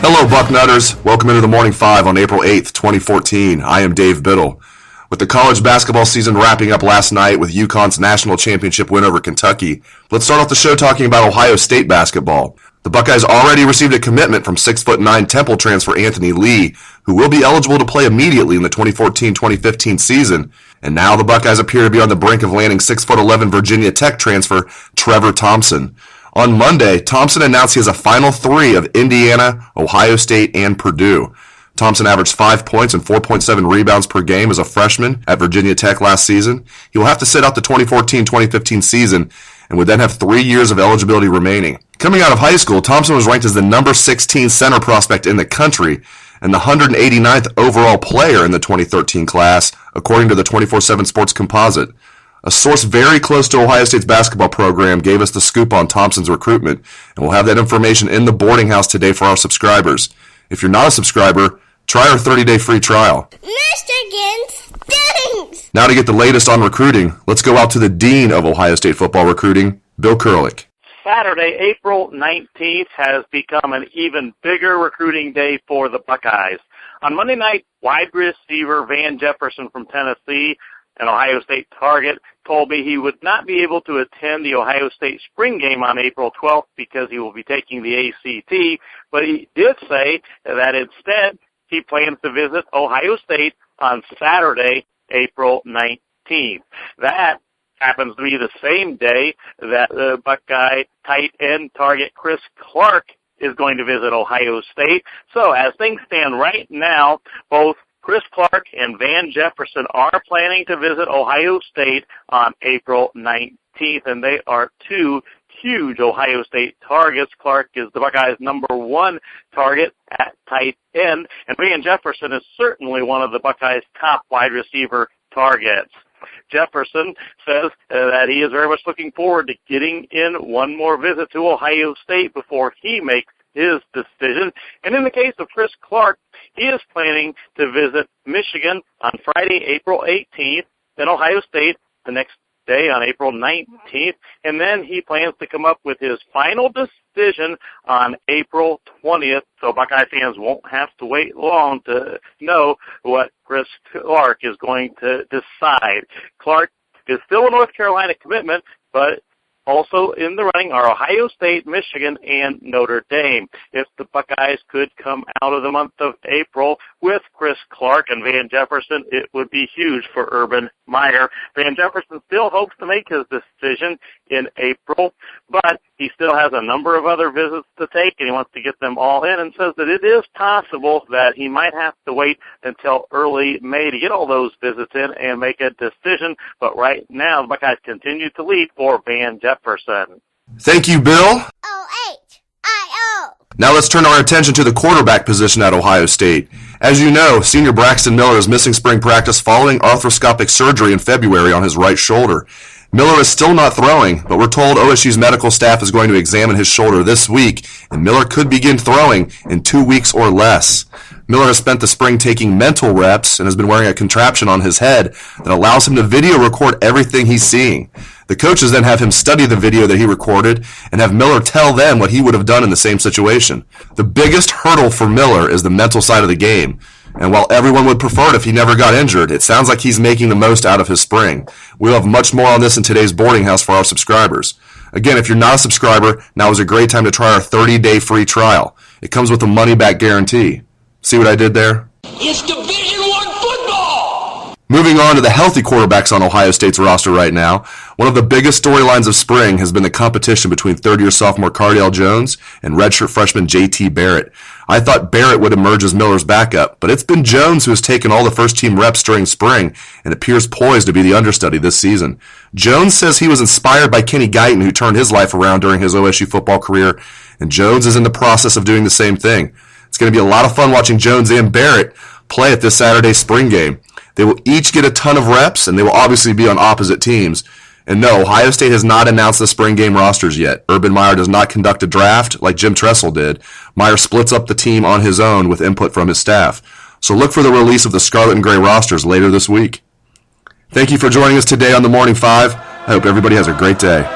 Hello, Bucknutters. Welcome into the Morning Five on April 8th, 2014. I am Dave Biddle. With the college basketball season wrapping up last night with UConn's national championship win over Kentucky, let's start off the show talking about Ohio State basketball. The Buckeyes already received a commitment from 6'9" Temple transfer Anthony Lee, who will be eligible to play immediately in the 2014-2015 season. And now the Buckeyes appear to be on the brink of landing 6'11" Virginia Tech transfer Trevor Thompson. On Monday, Thompson announced he has a final three of Indiana, Ohio State, and Purdue. Thompson averaged 5 points and 4.7 rebounds per game as a freshman at Virginia Tech last season. He will have to sit out the 2014-2015 season and would then have 3 years of eligibility remaining. Coming out of high school, Thompson was ranked as the number 16 center prospect in the country and the 189th overall player in the 2013 class, according to the 24/7 Sports Composite. A source very close to Ohio State's basketball program gave us the scoop on Thompson's recruitment, and we'll have that information in the boarding house today for our subscribers. If you're not a subscriber, try our 30-day free trial. Michigan stinks! Now to get the latest on recruiting, let's go out to the dean of Ohio State football recruiting, Bill Kurelic. Saturday, April 19th, has become an even bigger recruiting day for the Buckeyes. On Monday night, wide receiver Van Jefferson from Tennessee, an Ohio State target, told me he would not be able to attend the Ohio State spring game on April 12th because he will be taking the ACT, but he did say that instead he plans to visit Ohio State on Saturday, April 19th. That happens to be the same day that the Buckeye tight end target Chris Clark is going to visit Ohio State. So as things stand right now, both Chris Clark and Van Jefferson are planning to visit Ohio State on April 19th, and they are two huge Ohio State targets. Clark is the Buckeyes' number one target at tight end, and Van Jefferson is certainly one of the Buckeyes' top wide receiver targets. Jefferson says that he is very much looking forward to getting in one more visit to Ohio State before he makes his decision. And in the case of Chris Clark, he is planning to visit Michigan on Friday, April 18th, then Ohio State the next day on April 19th, and then he plans to come up with his final decision on April 20th, so Buckeye fans won't have to wait long to know what Chris Clark is going to decide. Clark is still a North Carolina commitment, but also in the running are Ohio State, Michigan, and Notre Dame. If the Buckeyes could come out of the month of April with Chris Clark and Van Jefferson, it would be huge for Urban Meyer. Van Jefferson still hopes to make his decision in April, but he still has a number of other visits to take, and he wants to get them all in, and says that it is possible that he might have to wait until early May to get all those visits in and make a decision. But right now, the Buckeyes continue to lead for Van Jefferson. Thank you, Bill. O-H-I-O. Now let's turn our attention to the quarterback position at Ohio State. As you know, senior Braxton Miller is missing spring practice following arthroscopic surgery in February on his right shoulder. Miller is still not throwing, but we're told OSU's medical staff is going to examine his shoulder this week, and Miller could begin throwing in 2 weeks or less. Miller has spent the spring taking mental reps and has been wearing a contraption on his head that allows him to video record everything he's seeing. The coaches then have him study the video that he recorded and have Miller tell them what he would have done in the same situation. The biggest hurdle for Miller is the mental side of the game. And while everyone would prefer it if he never got injured, it sounds like he's making the most out of his spring. We'll have much more on this in today's boarding house for our subscribers. Again, if you're not a subscriber, now is a great time to try our 30-day free trial. It comes with a money-back guarantee. See what I did there? It's Division I football! Moving on to the healthy quarterbacks on Ohio State's roster right now, one of the biggest storylines of spring has been the competition between third-year sophomore Cardale Jones and redshirt freshman J.T. Barrett. I thought Barrett would emerge as Miller's backup, but it's been Jones who has taken all the first-team reps during spring and appears poised to be the understudy this season. Jones says he was inspired by Kenny Guyton, who turned his life around during his OSU football career, and Jones is in the process of doing the same thing. It's going to be a lot of fun watching Jones and Barrett play at this Saturday's spring game. They will each get a ton of reps, and they will obviously be on opposite teams. And no, Ohio State has not announced the spring game rosters yet. Urban Meyer does not conduct a draft like Jim Tressel did. Meyer splits up the team on his own with input from his staff. So look for the release of the Scarlet and Gray rosters later this week. Thank you for joining us today on the Morning Five. I hope everybody has a great day.